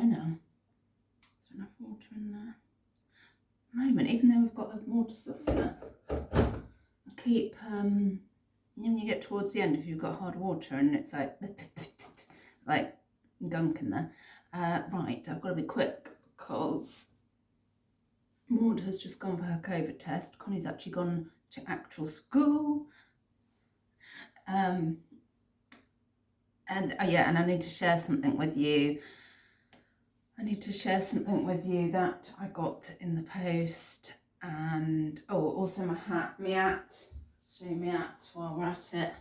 now. Is there enough water in there? Moment, even though we've got the water softener, I keep, when you get towards the end, if you've got hard water and it's like gunk in there. Right, I've got to be quick because Maud has just gone for her COVID test. Connie's actually gone to actual school. And yeah, and I need to share something with you. That I got in the post. And also my hat, show you my hat while we're at it.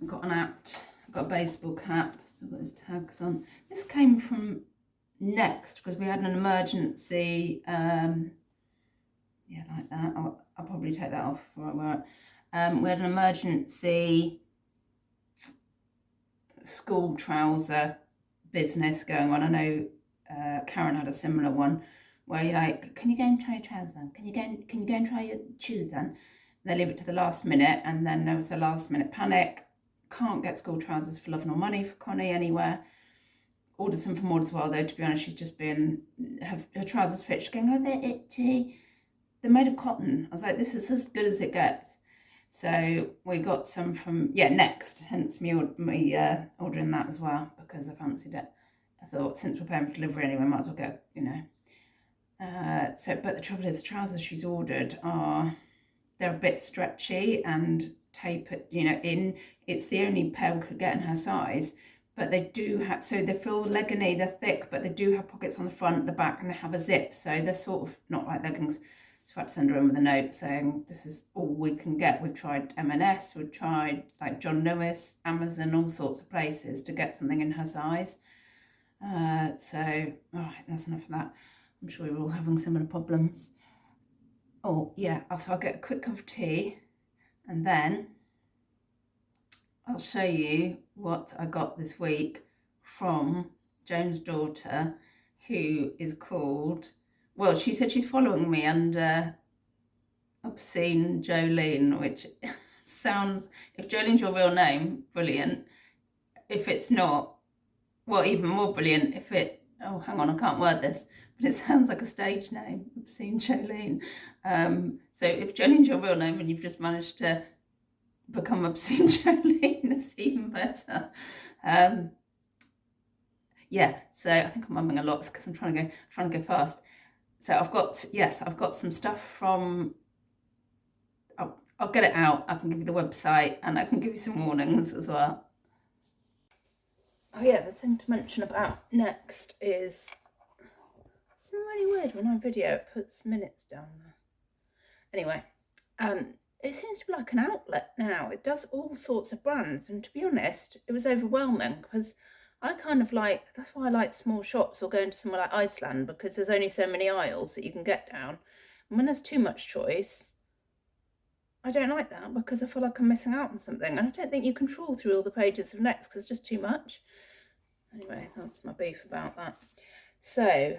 I've got an hat, I've got a baseball cap, so I've got his tags on. This came from Next because we had an emergency, yeah, like that. I'll probably take that off right where we had an emergency school trouser business going on. I know Karen had a similar one where you're like, can you go and try your trousers on? Can you go and try your shoes on? They leave it to the last minute, and then there was a last minute panic. Can't get school trousers for love nor money for Connie anywhere. Ordered some from Maud as well, though, to be honest. She's just been, her trousers fit. She's going, oh, they're itchy. They're made of cotton. I was like, this is as good as it gets. So we got some from, Next, hence me ordering that as well, because I fancied it. I thought, since we're paying for delivery anyway, might as well go, but the trouble is, the trousers she's ordered they're a bit stretchy and tapered, in. It's the only pair we could get in her size. But they do have, so they feel legginy, they're thick, but they do have pockets on the front, the back, and they have a zip. So they're sort of not like leggings. So I had to send her in with a note saying, this is all we can get. We've tried M&S, we've tried like John Lewis, Amazon, all sorts of places to get something in her size. So, all right, that's enough of that. I'm sure you're all having similar problems. Oh, yeah, so I'll get a quick cup of tea and then I'll show you what I got this week from Joan's daughter, who is called, well, she said she's following me under Obscene Jolene, which sounds, if Jolene's your real name, brilliant. If it's not, well, even more brilliant. If it, oh, hang on, I can't word this, but it sounds like a stage name, Obscene Jolene. So if Jolene's your real name and you've just managed to become Obscene Jolene, it's even better. Yeah, so I think I'm mumbling a lot because I'm trying to go fast. So I've got some stuff from, I'll get it out. I can give you the website and I can give you some warnings as well. Oh yeah, the thing to mention about Next is, it's really weird when I video it puts minutes down there. Anyway, it seems to be like an outlet now. It does all sorts of brands, and to be honest, it was overwhelming because I kind of like, that's why I like small shops or going to somewhere like Iceland, because there's only so many aisles that you can get down. And when there's too much choice, I don't like that because I feel like I'm missing out on something. And I don't think you can trawl through all the pages of Next because it's just too much. Anyway, that's my beef about that. So,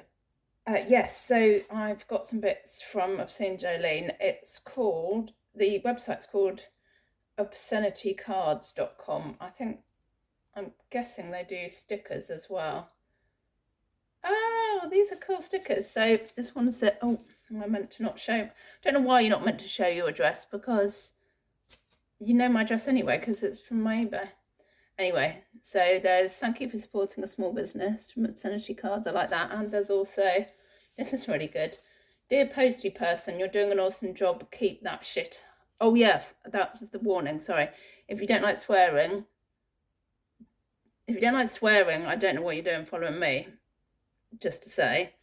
yes, so I've got some bits from Obscene Jolene. It's called, the website's called obscenitycards.com. I'm guessing they do stickers as well. Oh, these are cool stickers. So this one's that, oh, I meant to not show, don't know why you're not meant to show your address, because you know my address anyway, because it's from my eBay. Anyway, so there's thank you for supporting a small business from Obscenity Cards. I like that. And there's also, this is really good. Dear postie person, you're doing an awesome job. Keep that shit. Oh yeah, that was the warning. Sorry. If you don't like swearing, I don't know what you're doing following me, just to say.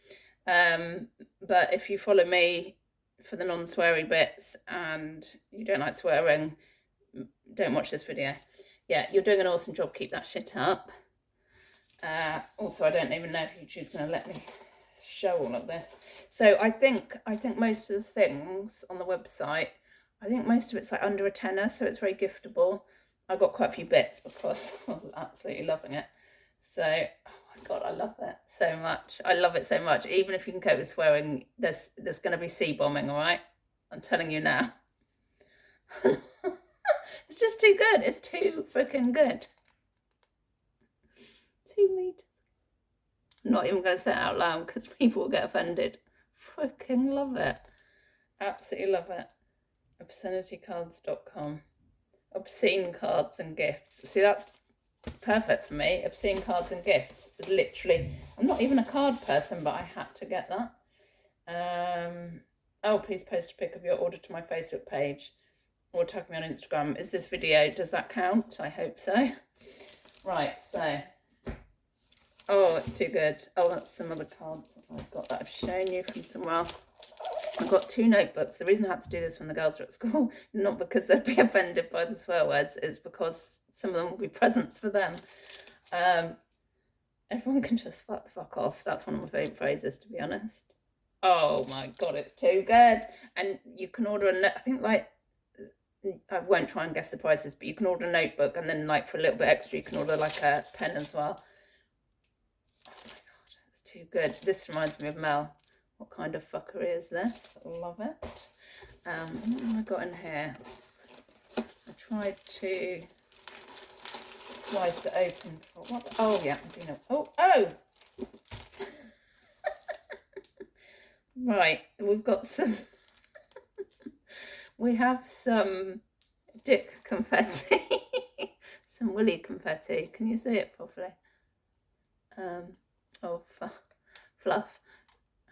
But if you follow me for the non-sweary bits and you don't like swearing, don't watch this video. Yeah, you're doing an awesome job. Keep that shit up. Also, I don't even know if YouTube's going to let me show all of this. So I think most of the things on the website, I think most of it's like under a tenner, so it's very giftable. I got quite a few bits because I was absolutely loving it. So, oh my God, I love it so much. I love it so much. Even if you can cope with swearing, there's going to be C-bombing, all right? I'm telling you now. It's just too good. It's too freaking good. 2 meters. I'm not even going to say it out loud because people will get offended. Freaking love it. Absolutely love it. Obscenitycards.com. Obscene cards and gifts. See, that's perfect for me. Obscene cards and gifts. Literally, I'm not even a card person, but I had to get that. Oh, please post a pic of your order to my Facebook page or tag me on Instagram. Is this video, does that count? I hope so. Right, so, oh, it's too good. Oh, that's some other cards I've got that I've shown you from somewhere else. I've got 2 notebooks. The reason I had to do this when the girls are at school, not because they'd be offended by the swear words, is because some of them will be presents for them. Everyone can just fuck the fuck off. That's one of my favourite phrases, to be honest. Oh my God, it's too good. And you can order I think, like, I won't try and guess the prices, but you can order a notebook, and then, like, for a little bit extra, you can order like a pen as well. Oh my God, it's too good. This reminds me of Mel. What kind of fuckery is this? Love it. What have I got in here? I tried to slice it open. What? Oh yeah, I do know. Oh! Right, we've got some. We have some dick confetti, some willy confetti. Can you see it properly? Oh, fluff.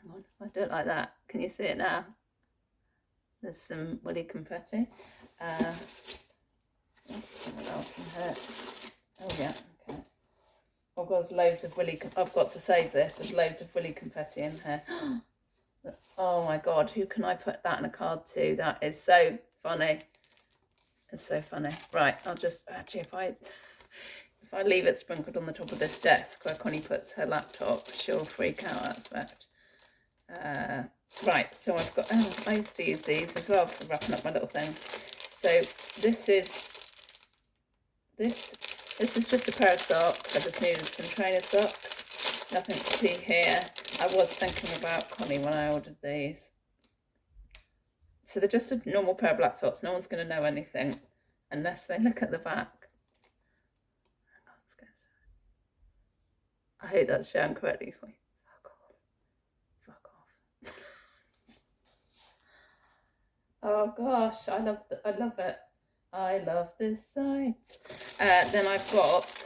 Hang on, I don't like that. Can you see it now? There's some willy confetti. Something else in here. Oh yeah, okay. Oh God, there's loads of willy. I've got to save this. There's loads of willy confetti in here. Oh my God, who can I put that in a card to? That is so funny. It's so funny. Right, I'll just actually, if I leave it sprinkled on the top of this desk where Connie puts her laptop, she'll freak out, I expect. Right, so I've got, I used to use these as well for wrapping up my little thing. So this is just a pair of socks. I just needed some trainer socks. Nothing to see here. I was thinking about Connie when I ordered these. So they're just a normal pair of black socks. No one's going to know anything unless they look at the back. I hope that's shown correctly for you. Fuck off. Oh gosh, I love it. I love this site. Then I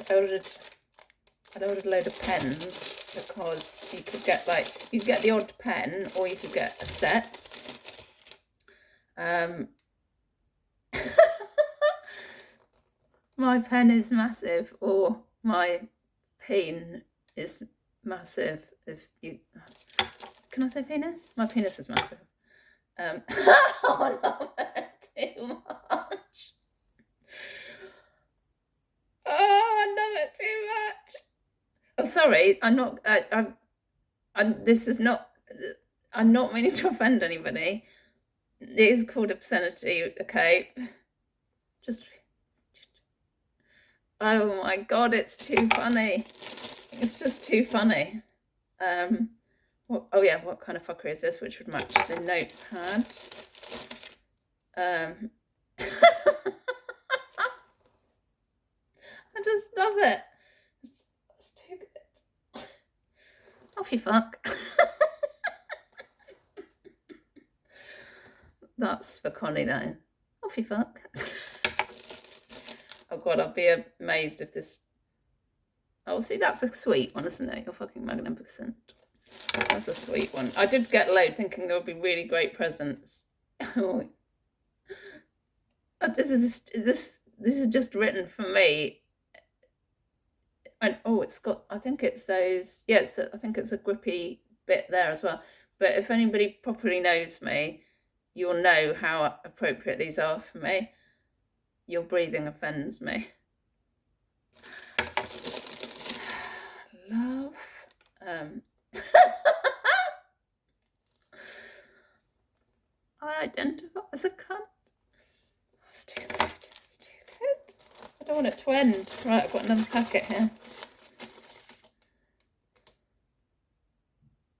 ordered a load of pens because you could get the odd pen, or you could get a set. My pen is massive, or my pen is massive. Can I say penis? My penis is massive. I love it too much. Oh, I love it too much. Oh, sorry. I'm not meaning to offend anybody. It is called Obscenity, okay? Oh my God, it's too funny. It's just too funny. Oh yeah, what kind of fuckery is this? Which would match the notepad. I just love it. It's too good. Off you fuck. That's for Connie now. Off you fuck. Oh God, I'll be amazed if this... Oh, see, that's a sweet one, isn't it? You're fucking magnificent. That's a sweet one. I did get a load thinking there would be really great presents. Oh, this is just written for me. And oh, it's got, I think it's those, yeah, I think it's a grippy bit there as well. But if anybody properly knows me, you'll know how appropriate these are for me. Your breathing offends me. Love. I identify as a cunt. That's too good. That's too good. I don't want it to end. Right, I've got another packet here.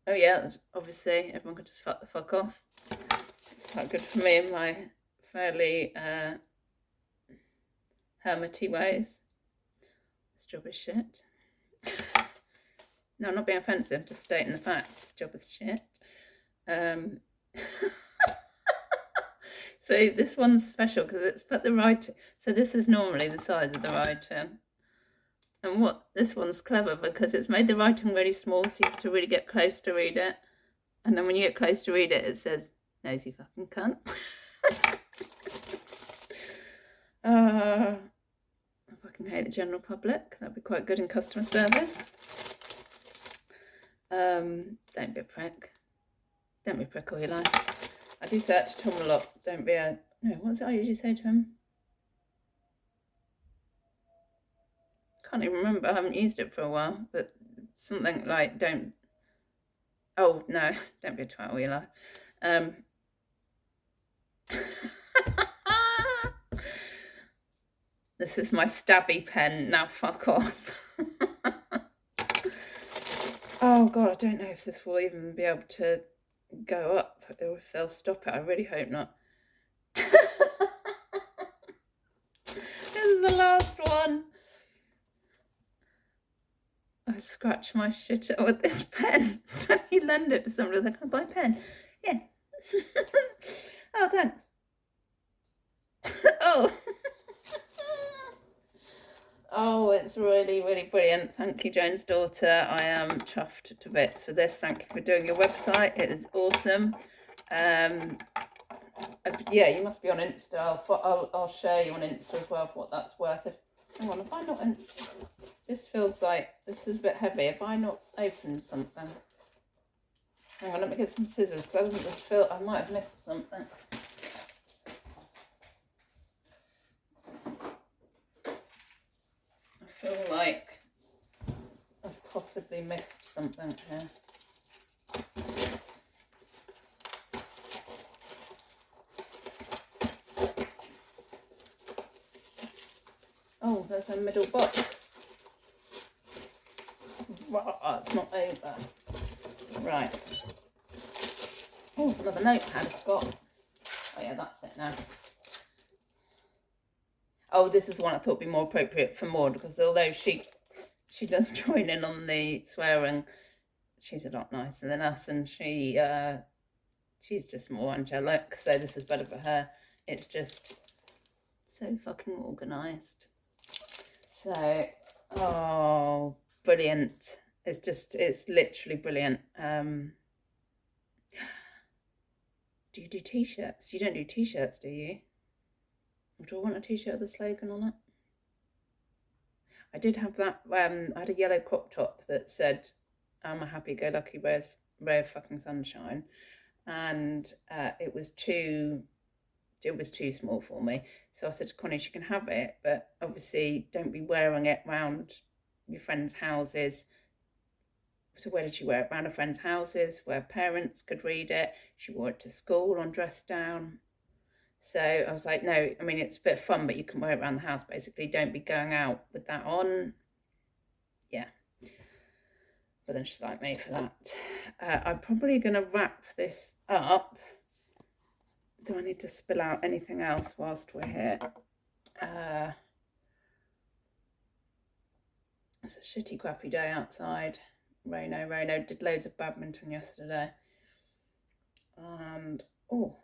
Oh yeah, obviously everyone could just fuck the fuck off. It's quite good for me in my fairly hermity ways. This job is shit. No, I'm not being offensive, just stating the facts. This job is shit. So this one's special because it's put the writing. So this is normally the size of the writing. And what this one's clever because it's made the writing really small, so you have to really get close to read it. And then when you get close to read it, it says, "Nosy fucking cunt." I fucking hate the general public. That'd be quite good in customer service. Don't be a prick. Don't be a prick all your life. I do say that to Tom a lot. Don't be a... No, what's it I usually say to him? Can't even remember. I haven't used it for a while. But something like, don't... Oh, no. Don't be a twat all your life. This is my stabby pen. Now fuck off. Oh, God. I don't know if this will even be able to go up or if they'll stop it. I really hope not. This is the last one. I scratch my shit out with this pen. So you lend it to somebody, like, "Can I buy a pen?" Yeah. Oh, thanks. Oh. Oh, it's really, really brilliant. Thank you, Joan's daughter. I am chuffed to bits for this. Thank you for doing your website. It is awesome. Yeah, you must be on Insta. I'll share you on Insta as well for what that's worth. Hang on, if I not... This feels like this is a bit heavy. If I not opened something... Hang on, let me get some scissors because I doesn't just feel... I might have missed something. I feel like I've possibly missed something here. Oh, there's a middle box. Wow, it's not over. Right. Oh, another notepad I've got. Oh yeah, that's it now. Oh, this is one I thought would be more appropriate for Maud because although she does join in on the swearing, she's a lot nicer than us, and she's just more angelic. So this is better for her. It's just so fucking organised. So, oh, brilliant. It's literally brilliant. Do you do t-shirts? You don't do t-shirts, do you? Or do I want a t-shirt with a slogan on it? I did have that, I had a yellow crop top that said, "I'm a happy-go-lucky ray of fucking sunshine." And it was too small for me. So I said to Connie, she can have it, but obviously don't be wearing it round your friends' houses. So where did she wear it? Around her friends' houses where parents could read it. She wore it to school on dress down. So I was like, no, I mean, it's a bit of fun, but you can wear it around the house, basically. Don't be going out with that on. Yeah. But then she's like me for that. I'm probably going to wrap this up. Do I need to spill out anything else whilst we're here? It's a shitty, crappy day outside. Raino. Did loads of badminton yesterday. And, oh,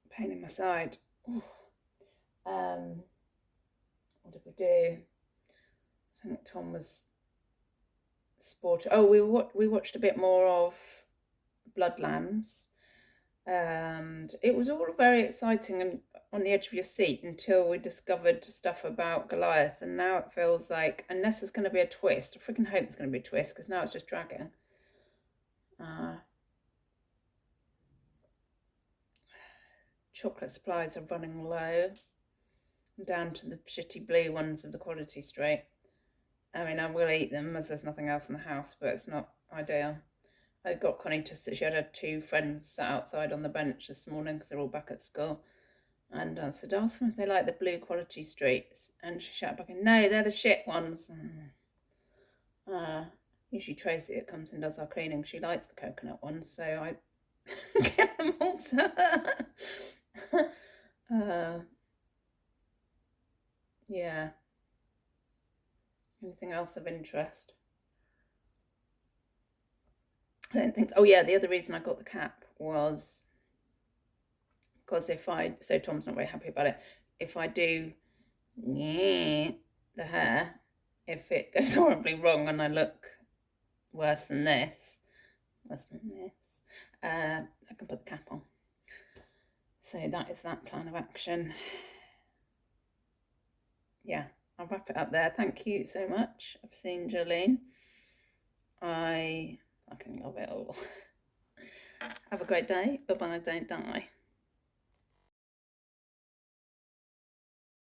pain in my side. What did we do? I think Tom was sport. Oh, we watched a bit more of Bloodlands, and it was all very exciting and on the edge of your seat until we discovered stuff about Goliath, and now it feels like, unless there's going to be a twist, I freaking hope there's going to be a twist because now it's just dragging. Chocolate supplies are running low. I'm down to the shitty blue ones of the Quality Street. I mean, I will eat them as there's nothing else in the house, but it's not ideal. I got Connie to sit. She had her two friends sat outside on the bench this morning because they're all back at school. And I said, ask them if they like the blue Quality Streets. And she shouted back in, no, they're the shit ones. Usually Tracy that comes and does our cleaning, she likes the coconut ones, so I get them all to her. Yeah. Anything else of interest? I don't think so. Oh yeah, the other reason I got the cap was because so Tom's not very happy about it. If I do the hair, if it goes horribly wrong and I look worse than this, I can put the cap on. So that is that plan of action. Yeah, I'll wrap it up there. Thank you so much, Obscene Jolene. I fucking love it all. Have a great day. Bye-bye, don't die.